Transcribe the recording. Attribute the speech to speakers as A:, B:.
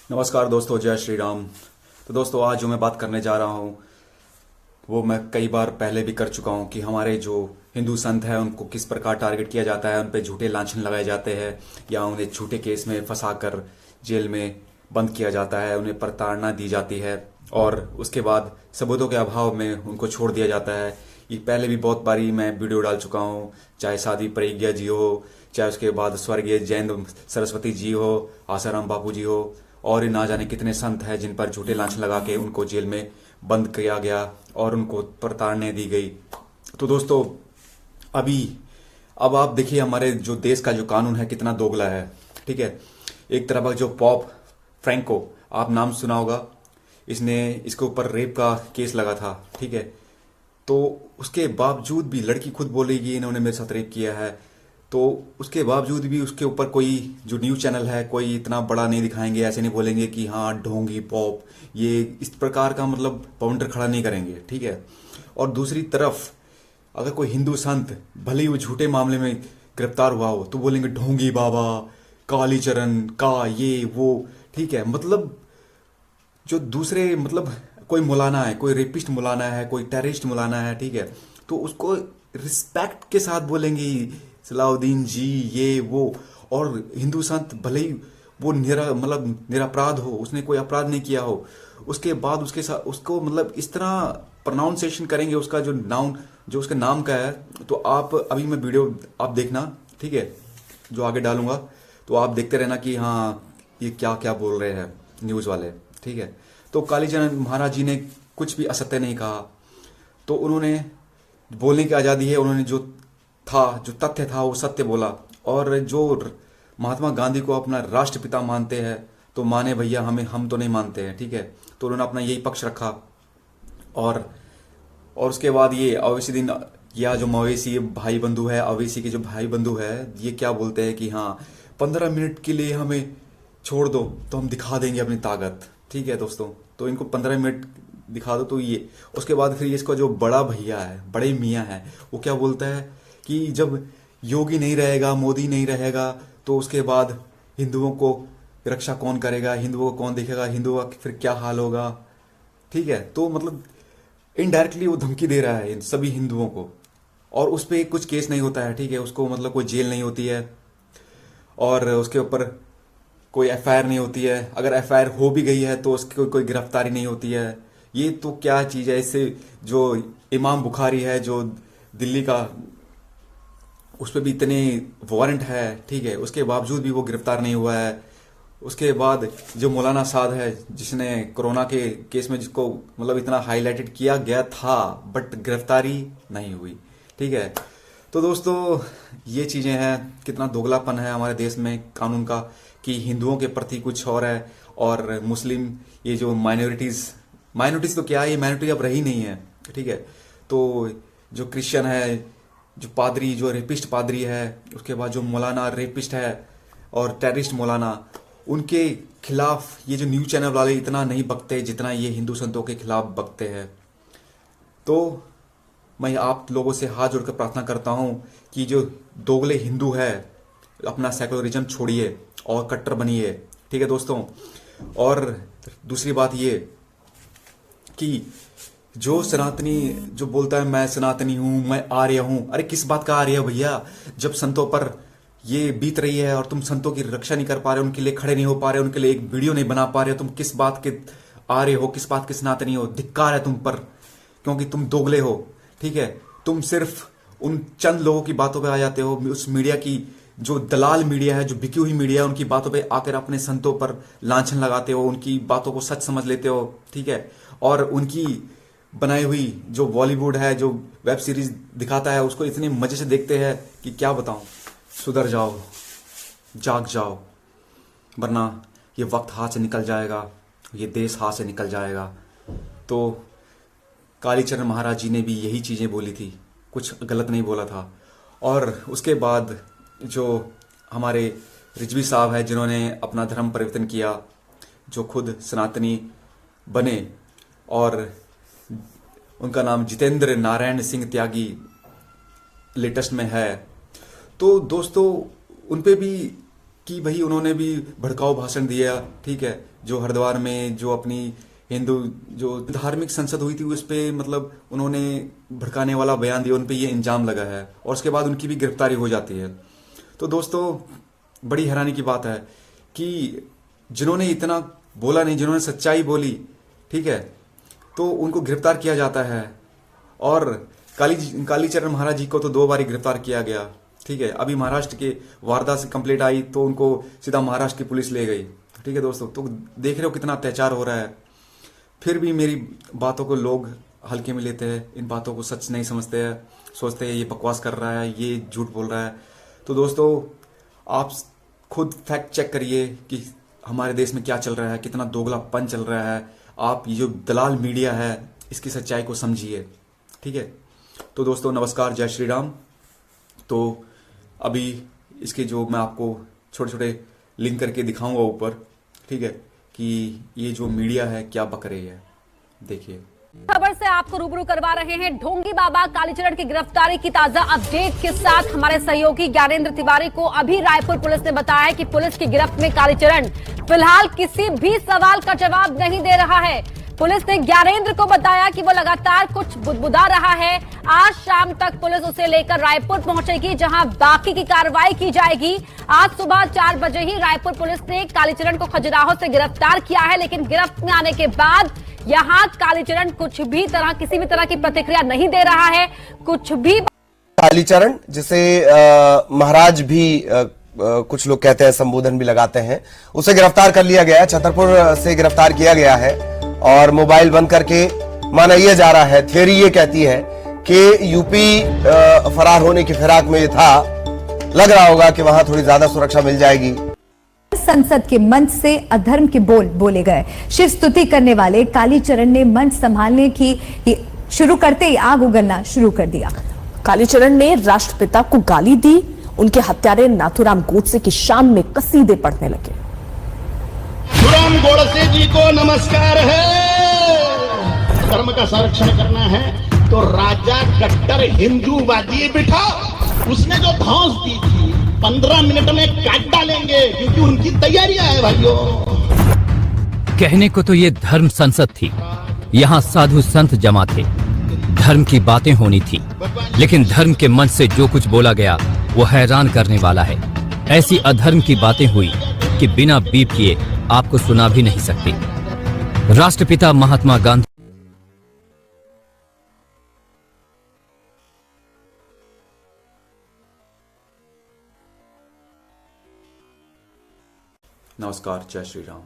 A: नमस्कार दोस्तों, जय श्री राम। तो दोस्तों, आज जो मैं बात करने जा रहा हूँ वो मैं कई बार पहले भी कर चुका हूँ कि हमारे जो हिंदू संत हैं उनको किस प्रकार टारगेट किया जाता है, उन पे झूठे लांछन लगाए जाते हैं या उन्हें झूठे केस में फंसाकर जेल में बंद किया जाता है, उन्हें प्रताड़ना दी जाती है और उसके बाद सबूतों के अभाव में उनको छोड़ दिया जाता है। ये पहले भी बहुत बारी मैं वीडियो डाल चुका हूँ, चाहे साध्वी प्रज्ञा जी हो, चाहे उसके बाद स्वर्गीय जैन सरस्वती जी हो, आसाराम बापू जी हो, और ना जाने कितने संत हैं जिन पर झूठे लांछन लगा के उनको जेल में बंद किया गया और उनको प्रताड़ना दी गई। तो दोस्तों, अभी अब आप देखिए हमारे जो देश का जो कानून है कितना दोगला है। ठीक है, एक तरफ जो पॉप फ्रैंको, आप नाम सुना होगा, इसके ऊपर रेप का केस लगा था। ठीक है, तो उसके बावजूद भी लड़की खुद बोलेगी इन्होंने मेरे साथ रेप किया है, तो उसके बावजूद भी उसके ऊपर कोई जो न्यूज़ चैनल है कोई इतना बड़ा नहीं दिखाएंगे, ऐसे नहीं बोलेंगे कि हाँ ढोंगी पॉप, ये इस प्रकार का मतलब बाउंडर खड़ा नहीं करेंगे। ठीक है, और दूसरी तरफ अगर कोई हिंदू संत भले ही वो झूठे मामले में गिरफ्तार हुआ हो तो बोलेंगे ढोंगी बाबा, कालीचरण का ये वो। ठीक है, मतलब जो दूसरे मतलब कोई मौलाना है, कोई रेपिस्ट मौलाना है, कोई टेररिस्ट मौलाना है, ठीक है, तो उसको रिस्पेक्ट के साथ बोलेंगे सलाउद्दीन जी ये वो। और हिंदू संत भले ही वो मतलब निरपराध हो, उसने कोई अपराध नहीं किया हो, उसके बाद उसके साथ उसको मतलब इस तरह प्रोनाउंसिएशन करेंगे उसका जो नाउन जो उसके नाम का है। तो आप अभी मैं वीडियो आप देखना, ठीक है, जो आगे डालूंगा, तो आप देखते रहना कि हाँ ये क्या क्या बोल रहे हैं न्यूज़ वाले। ठीक है, तो कालीचरण महाराज जी ने कुछ भी असत्य नहीं कहा, तो उन्होंने बोलने की आज़ादी है, उन्होंने जो तथ्य था वो सत्य बोला। और जो महात्मा गांधी को अपना राष्ट्रपिता मानते हैं तो माने भैया, हम तो नहीं मानते हैं। ठीक है, तो उन्होंने अपना यही पक्ष रखा। और उसके बाद ये अवैसी दिन या जो मवेशी भाई बंधु है, अवैसी के जो भाई बंधु है, ये क्या बोलते हैं कि हाँ 15 मिनट के लिए हमें छोड़ दो तो हम दिखा देंगे अपनी ताकत। ठीक है दोस्तों, तो इनको 15 मिनट दिखा दो तो ये। उसके बाद फिर इसका जो बड़ा भैया है, बड़े मियाँ है, वो क्या बोलता है कि जब योगी नहीं रहेगा, मोदी नहीं रहेगा, तो उसके बाद हिंदुओं को रक्षा कौन करेगा, हिंदुओं को कौन देखेगा, हिंदुओं का फिर क्या हाल होगा। ठीक है, तो मतलब इनडायरेक्टली वो धमकी दे रहा है इन सभी हिंदुओं को, और उस पर कुछ केस नहीं होता है। ठीक है, उसको मतलब कोई जेल नहीं होती है और उसके ऊपर कोई एफआईआर नहीं होती है। अगर एफआईआर हो भी गई है तो उसकी कोई गिरफ्तारी नहीं होती है। ये तो क्या चीज़ है। इससे जो इमाम बुखारी है जो दिल्ली का, उस पर भी इतने वारंट है, ठीक है, उसके बावजूद भी वो गिरफ्तार नहीं हुआ है। उसके बाद जो मौलाना साद है जिसने कोरोना के केस में जिसको मतलब इतना हाईलाइटेड किया गया था बट गिरफ्तारी नहीं हुई। ठीक है, तो दोस्तों ये चीज़ें हैं, कितना दोगलापन है हमारे देश में कानून का कि हिंदुओं के प्रति कुछ और है और मुस्लिम ये जो माइनॉरिटीज़ तो क्या है, ये माइनॉरिटी अब रही नहीं है। ठीक है, तो जो क्रिश्चियन है, जो पादरी, जो रेपिस्ट पादरी है, उसके बाद जो मौलाना रेपिस्ट है और टेररिस्ट मौलाना, उनके खिलाफ ये जो न्यूज़ चैनल वाले इतना नहीं बकते जितना ये हिंदू संतों के खिलाफ बकते हैं। तो मैं आप लोगों से हाथ जोड़कर प्रार्थना करता हूँ कि जो दोगले हिंदू है अपना सेकुलरिज्म छोड़िए और कट्टर बनिए। ठीक है दोस्तों, और दूसरी बात ये कि जो सनातनी जो बोलता है मैं सनातनी हूँ, मैं आर्य हूँ, अरे किस बात का आर्य भैया, जब संतों पर ये बीत रही है और तुम संतों की रक्षा नहीं कर पा रहे, उनके लिए खड़े नहीं हो पा रहे, उनके लिए एक वीडियो नहीं बना पा रहे, तुम किस बात के आर्य हो, किस बात के सनातनी हो। धिक्कार है तुम पर, क्योंकि तुम दोगले हो। ठीक है, तुम सिर्फ उन चंद लोगों की बातों पे आ जाते हो, उस मीडिया की जो दलाल मीडिया है, जो बिकी हुई मीडिया है, उनकी बातों पे आकर अपने संतों पर लांछन लगाते हो, उनकी बातों को सच समझ लेते हो। ठीक है, और उनकी बनाई हुई जो बॉलीवुड है, जो वेब सीरीज दिखाता है, उसको इतने मजे से देखते हैं कि क्या बताऊं। सुधर जाओ, जाग जाओ, वरना ये वक्त हाथ से निकल जाएगा, ये देश हाथ से निकल जाएगा। तो कालीचरण महाराज जी ने भी यही चीज़ें बोली थी, कुछ गलत नहीं बोला था। और उसके बाद जो हमारे रिजवी साहब है जिन्होंने अपना धर्म परिवर्तन किया, जो खुद सनातनी बने, और उनका नाम जितेंद्र नारायण सिंह त्यागी लेटेस्ट में है। तो दोस्तों उन पे भी कि भाई उन्होंने भी भड़काऊ भाषण दिया, ठीक है, जो हरिद्वार में जो अपनी हिंदू जो धार्मिक संसद हुई थी उस पे मतलब उन्होंने भड़काने वाला बयान दिया, उन पे ये इल्जाम लगा है और उसके बाद उनकी भी गिरफ्तारी हो जाती है। तो दोस्तों बड़ी हैरानी की बात है कि जिन्होंने इतना बोला नहीं, जिन्होंने सच्चाई बोली, ठीक है, तो उनको गिरफ्तार किया जाता है। और कालीचरण महाराज जी को तो 2 बार गिरफ्तार किया गया, ठीक है। अभी महाराष्ट्र के वारदा से कंप्लेंट आई तो उनको सीधा महाराष्ट्र की पुलिस ले गई, ठीक है दोस्तों। तो देख रहे हो कितना अत्याचार हो रहा है, फिर भी मेरी बातों को लोग हल्के में लेते हैं, इन बातों को सच नहीं समझते हैं, सोचते हैं ये बकवास कर रहा है, ये झूठ बोल रहा है। तो दोस्तों आप खुद फैक्ट चेक करिए कि हमारे देश में क्या चल रहा है, कितना दोगलापन चल रहा है। आप ये जो दलाल मीडिया है इसकी सच्चाई को समझिए, ठीक है। तो दोस्तों नमस्कार, जय श्री राम। तो अभी इसके जो मैं आपको छोटे छोटे लिंक करके दिखाऊंगा ऊपर, ठीक है, कि ये जो मीडिया है क्या बक रही है, देखिए।
B: खबर से आपको रूबरू करवा रहे हैं ढोंगी बाबा कालीचरण की गिरफ्तारी की ताजा अपडेट के साथ। हमारे सहयोगी ज्ञानेंद्र तिवारी को अभी रायपुर पुलिस ने बताया है कि पुलिस की गिरफ्त में कालीचरण फिलहाल किसी भी सवाल का जवाब नहीं दे रहा है। पुलिस ने ज्ञानेंद्र को बताया कि वो लगातार कुछ बुदबुदा रहा है। आज शाम तक पुलिस उसे लेकर रायपुर पहुंचेगी, जहां बाकी की कार्रवाई की जाएगी। आज सुबह 4 बजे ही रायपुर पुलिस ने कालीचरण को खजुराहो से गिरफ्तार किया है, लेकिन गिरफ्त में आने के बाद यहां कालीचरण किसी भी तरह की प्रतिक्रिया नहीं दे रहा है। कुछ भी
C: कालीचरण जिसे महाराज भी कुछ लोग कहते हैं, संबोधन भी लगाते हैं, उसे गिरफ्तार कर लिया गया है। छतरपुर से गिरफ्तार किया गया है और मोबाइल बंद करके माना यह जा रहा है, थियरी ये कहती है कि यूपी फरार होने की फिराक में ये था, लग रहा होगा कि वहां थोड़ी ज्यादा सुरक्षा मिल जाएगी।
D: संसद के मंच से अधर्म के बोल बोले गए। शिव स्तुति करने वाले कालीचरण ने मंच संभालने की शुरू करते ही आग उगलना शुरू कर दिया।
E: कालीचरण ने राष्ट्रपिता को गाली दी। उनके हत्यारे नाथूराम गोडसे की शान में कसीदे पढ़ने लगे।
F: नाथूराम गोडसे जी को नमस्कार है। धर्म का संरक्षण करना है तो राजा कट्टर हिंदूवादी बिठा, उसने जो धौंस दी थी 15 मिनट में काट डालेंगे, क्योंकि उनकी तैयारियां है भाइयों।
G: कहने को तो ये धर्म संसद थी, यहाँ साधु संत जमा थे, धर्म की बातें होनी थी, लेकिन धर्म के मंच से जो कुछ बोला गया वो हैरान करने वाला है। ऐसी अधर्म की बातें हुई कि बिना बीप किए आपको सुना भी नहीं सकती। राष्ट्रपिता महात्मा गांधी
A: नमस्कार, जय श्री राम।